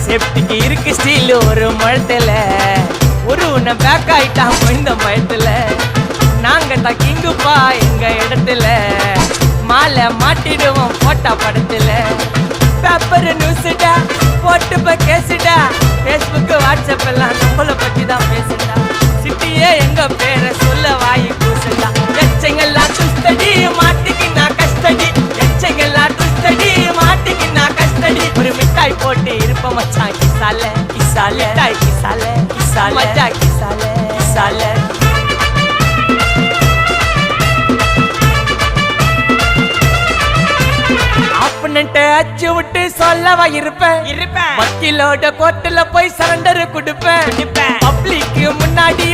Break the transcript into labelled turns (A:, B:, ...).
A: சேஃப்டிக்கு இருக்கு ஸ்டீல் ஒரு முழத்துல ஒரு உன்னை பேக் ஆயிட்டான் இந்த பயத்துல நாங்க தான் கிங்குப்பா எங்க இடத்துல மாலை மாட்டிடுவோம் போட்டா படத்துல பேப்பர் நியூஸ்டா போட்டு கேசுடா ஃபேஸ்புக் வாட்ஸ்அப் எல்லாம் நம்மளை பத்தி தான் பேசுடா சிட்டியே எங்க பேரை சொல்ல வாய் கூசுடா எச்சங்கெல்லாம் துஸ்தடி மாட்டிக்கினா கஸ்டடி எச்சங்கெல்லாம் துஸ்தடி மாட்டிக்கினா கஸ்டடி ஒரு மிட்டாய் போட்டு இருப்ப மச்சான் கிசால கிசால மிட்டாய் கிசால கிசால மச்சா கிசால கிசால அச்சு விட்டு சொல்லவா இருப்பேன் வக்கீலோட கோர்ட்டுல போய் சரண்டர் கொடுப்பேன் பப்ளிக்கு முன்னாடி